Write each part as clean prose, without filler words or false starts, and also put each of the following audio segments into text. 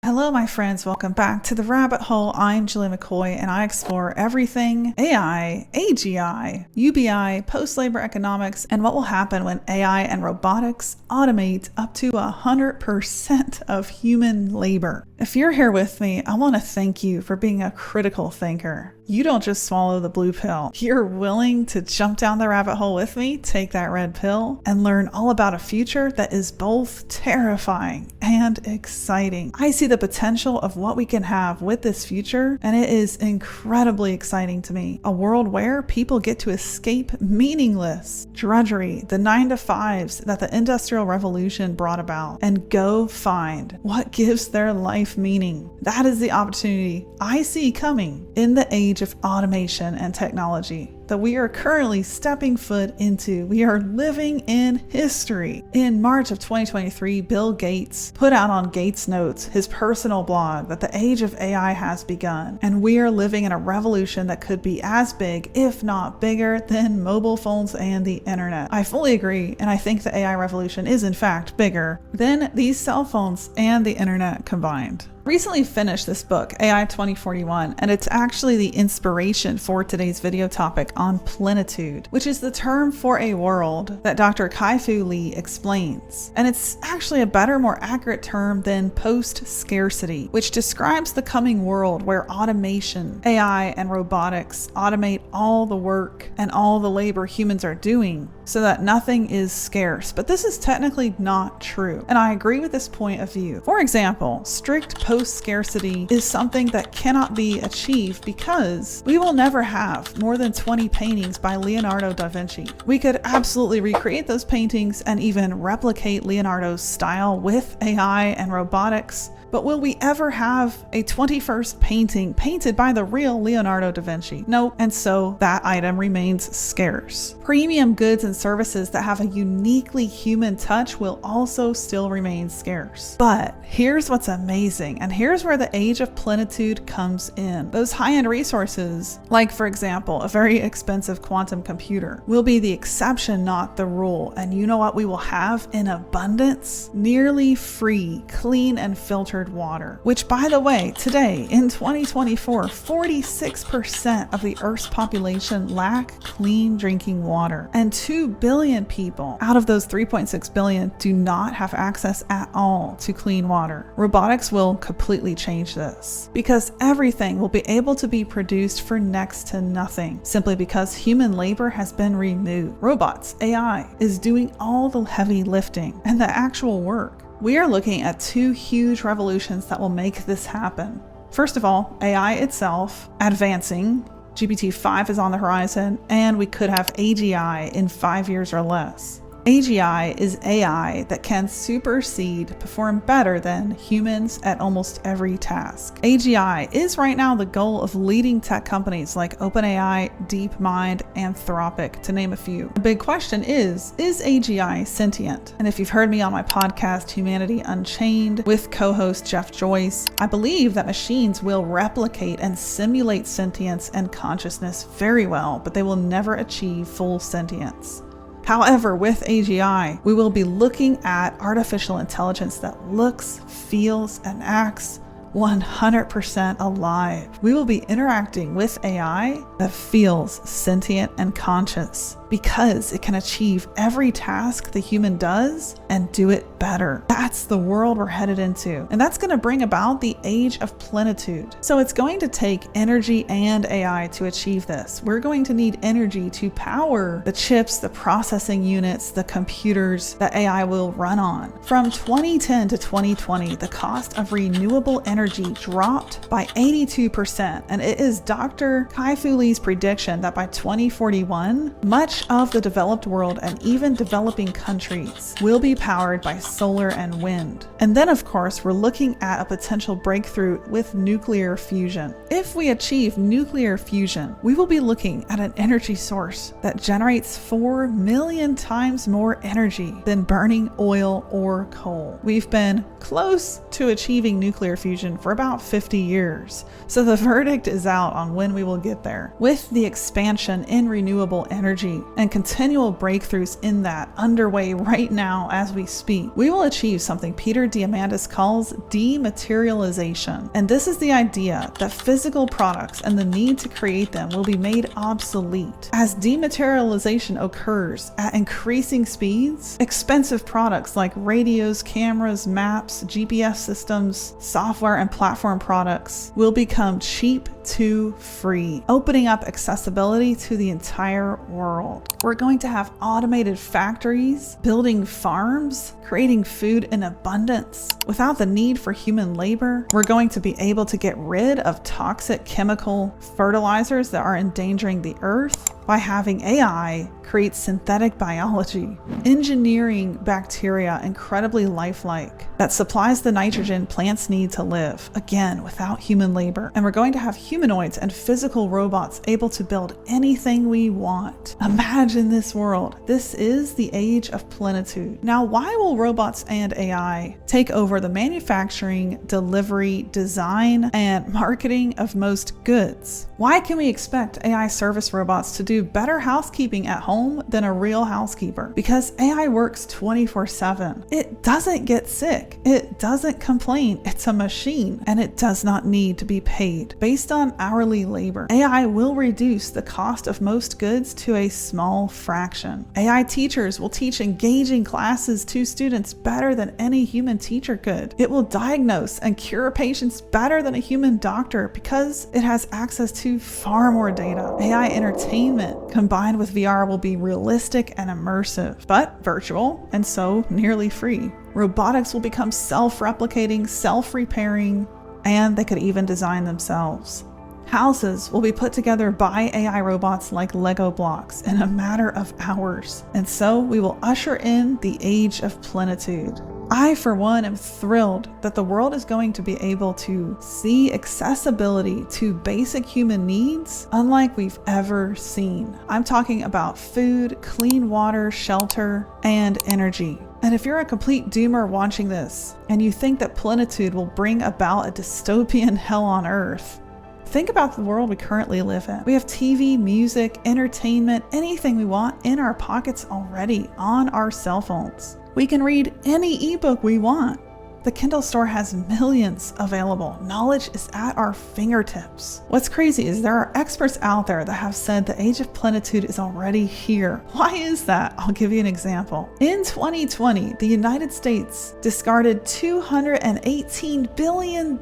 Hello, my friends. Welcome back to The Rabbit Hole. I'm Julie McCoy, and I explore everything AI, AGI, UBI, post-labor economics, and what will happen when AI and robotics automate up to 100% of human labor. If you're here with me, I want to thank you for being a critical thinker. You don't just swallow the blue pill. You're willing to jump down the rabbit hole with me, take that red pill, and learn all about a future that is both terrifying and exciting. I see the potential of what we can have with this future, and it is incredibly exciting to me. A world where people get to escape meaningless drudgery, the 9-to-5s that the Industrial Revolution brought about, and go find what gives their life meaning. That is the opportunity I see coming in the age of automation and technology that we are currently stepping foot into. We are living in history. In March of 2023, Bill Gates put out on Gates Notes, his personal blog, that the age of AI has begun, and we are living in a revolution that could be as big, if not bigger, than mobile phones and the internet. I fully agree, and I think the AI revolution is in fact bigger than these cell phones and the internet combined. Recently finished this book, AI 2041, and it's actually the inspiration for today's video topic on plenitude, which is the term for a world that Dr. Kai-Fu Lee explains. And it's actually a better, more accurate term than post-scarcity, which describes the coming world where automation, AI, and robotics automate all the work and all the labor humans are doing so that nothing is scarce. But this is technically not true, and I agree with this point of view. For example, strict post-scarcity is something that cannot be achieved because we will never have more than 20 paintings by Leonardo da Vinci. We could absolutely recreate those paintings and even replicate Leonardo's style with AI and robotics, but will we ever have a 21st painting painted by the real Leonardo da Vinci? No, and so that item remains scarce. Premium goods and services that have a uniquely human touch will also still remain scarce. But here's what's amazing, and here's where the age of plenitude comes in. Those high-end resources, like for example, a very expensive quantum computer, will be the exception, not the rule. And you know what we will have in abundance? Nearly free, clean, and filtered water, which by the way, today in 2024, 46% of the Earth's population lack clean drinking water, and 2 billion people out of those 3.6 billion do not have access at all to clean water. Robotics will completely change this because everything will be able to be produced for next to nothing simply because human labor has been removed. Robots, AI, is doing all the heavy lifting and the actual work. We are looking at 2 huge revolutions that will make this happen. First of all, AI itself advancing. GPT-5 is on the horizon, and we could have AGI in 5 years or less. AGI is AI that can supersede, perform better than humans at almost every task. AGI is right now the goal of leading tech companies like OpenAI, DeepMind, Anthropic, to name a few. The big question is AGI sentient? And if you've heard me on my podcast, Humanity Unchained, with co-host Jeff Joyce, I believe that machines will replicate and simulate sentience and consciousness very well, but they will never achieve full sentience. However, with AGI, we will be looking at artificial intelligence that looks, feels, and acts 100% alive. We will be interacting with AI that feels sentient and conscious because it can achieve every task the human does and do it better. That's the world we're headed into. And that's going to bring about the age of plenitude. So it's going to take energy and AI to achieve this. We're going to need energy to power the chips, the processing units, the computers that AI will run on. From 2010 to 2020, the cost of renewable energy dropped by 82%. And it is Dr. Kai-Fu Lee's prediction that by 2041, much of the developed world and even developing countries will be powered by solar and wind. And then of course, we're looking at a potential breakthrough with nuclear fusion. If we achieve nuclear fusion, we will be looking at an energy source that generates 4 million times more energy than burning oil or coal. We've been close to achieving nuclear fusion for about 50 years, so the verdict is out on when we will get there. With the expansion in renewable energy, and continual breakthroughs in that underway right now as we speak, we will achieve something Peter Diamandis calls dematerialization. And this is the idea that physical products and the need to create them will be made obsolete. As dematerialization occurs at increasing speeds, expensive products like radios, cameras, maps, GPS systems, software, and platform products will become cheap to free, opening up accessibility to the entire world. We're going to have automated factories, building farms, creating food in abundance without the need for human labor. We're going to be able to get rid of toxic chemical fertilizers that are endangering the earth by having AI create synthetic biology, engineering bacteria incredibly lifelike that supplies the nitrogen plants need to live, again, without human labor. And we're going to have humanoids and physical robots able to build anything we want. Imagine this world. This is the age of plenitude. Now, why will robots and AI take over the manufacturing, delivery, design, and marketing of most goods? Why can we expect AI service robots to do better housekeeping at home than a real housekeeper? Because AI works 24/7. It doesn't get sick. It doesn't complain. It's a machine, and it does not need to be paid based on hourly labor. AI will reduce the cost of most goods to a small fraction. AI teachers will teach engaging classes to students better than any human teacher could. It will diagnose and cure patients better than a human doctor because it has access to far more data. AI entertainment combined with VR will be realistic and immersive, but virtual, and so nearly free. Robotics will become self-replicating, self-repairing, and they could even design themselves. Houses will be put together by AI robots like Lego blocks in a matter of hours. And so we will usher in the age of plenitude. I, for one, am thrilled that the world is going to be able to see accessibility to basic human needs unlike we've ever seen. I'm talking about food, clean water, shelter, and energy. And if you're a complete doomer watching this and you think that plenitude will bring about a dystopian hell on earth, think about the world we currently live in. We have TV, music, entertainment, anything we want in our pockets already on our cell phones. We can read any ebook we want. The Kindle store has millions available. Knowledge is at our fingertips. What's crazy is there are experts out there that have said the age of plenitude is already here. Why is that? I'll give you an example. In 2020, the United States discarded $218 billion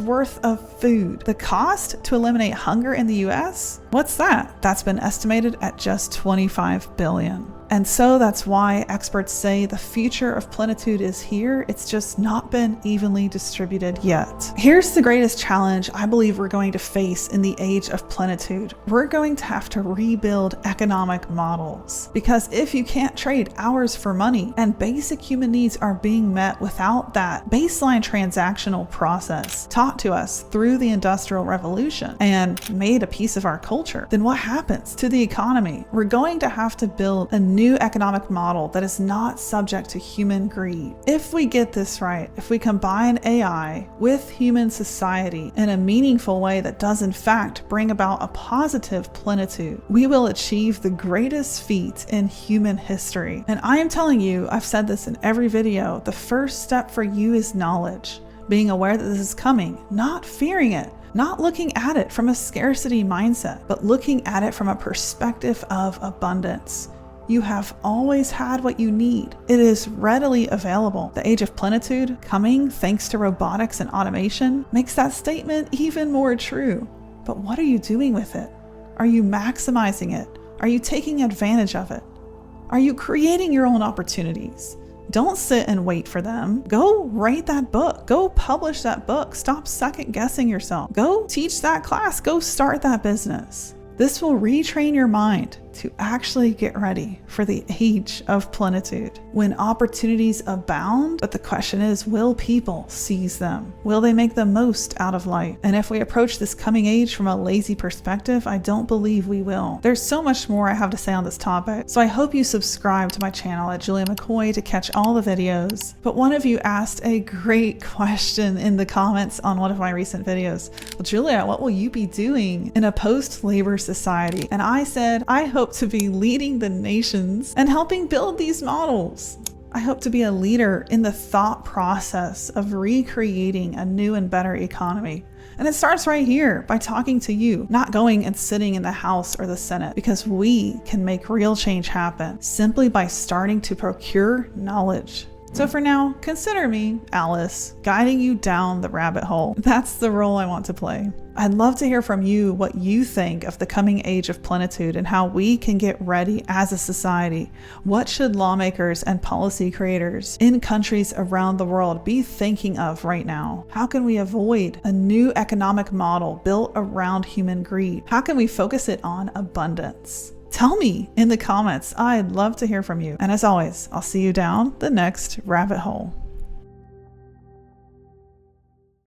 worth of food. The cost to eliminate hunger in the US? What's that? That's been estimated at just $25 billion. And so that's why experts say the future of plenitude is here. It's just not been evenly distributed yet. Here's the greatest challenge I believe we're going to face in the age of plenitude. We're going to have to rebuild economic models. Because if you can't trade hours for money and basic human needs are being met without that baseline transactional process taught to us through the Industrial Revolution and made a piece of our culture, then what happens to the economy? We're going to have to build a new economic model that is not subject to human greed. If we get this right, if we combine AI with human society in a meaningful way that does in fact bring about a positive plenitude, we will achieve the greatest feat in human history. And I am telling you, I've said this in every video, the first step for you is knowledge. Being aware that this is coming, not fearing it. Not looking at it from a scarcity mindset, but looking at it from a perspective of abundance. You have always had what you need. It is readily available. The age of plenitude, coming thanks to robotics and automation, makes that statement even more true. But what are you doing with it? Are you maximizing it? Are you taking advantage of it? Are you creating your own opportunities? Don't sit and wait for them. Go write that book. Go publish that book. Stop second guessing yourself. Go teach that class. Go start that business. This will retrain your mind to actually get ready for the age of plenitude when opportunities abound. But the question is, will people seize them? Will they make the most out of life? And if we approach this coming age from a lazy perspective, I don't believe we will. There's so much more I have to say on this topic, so I hope you subscribe to my channel at Julia McCoy to catch all the videos. But one of you asked a great question in the comments on one of my recent videos. Well, Julia, what will you be doing in a post-labor society? And I said, I hope hope to be leading the nations and helping build these models. I hope to be a leader in the thought process of recreating a new and better economy. And it starts right here by talking to you, not going and sitting in the House or the Senate, because we can make real change happen simply by starting to procure knowledge. So for now, consider me, Alice, guiding you down the rabbit hole. That's the role I want to play. I'd love to hear from you what you think of the coming age of plenitude and how we can get ready as a society. What should lawmakers and policy creators in countries around the world be thinking of right now? How can we avoid a new economic model built around human greed? How can we focus it on abundance? Tell me in the comments. I'd love to hear from you. And as always, I'll see you down the next rabbit hole.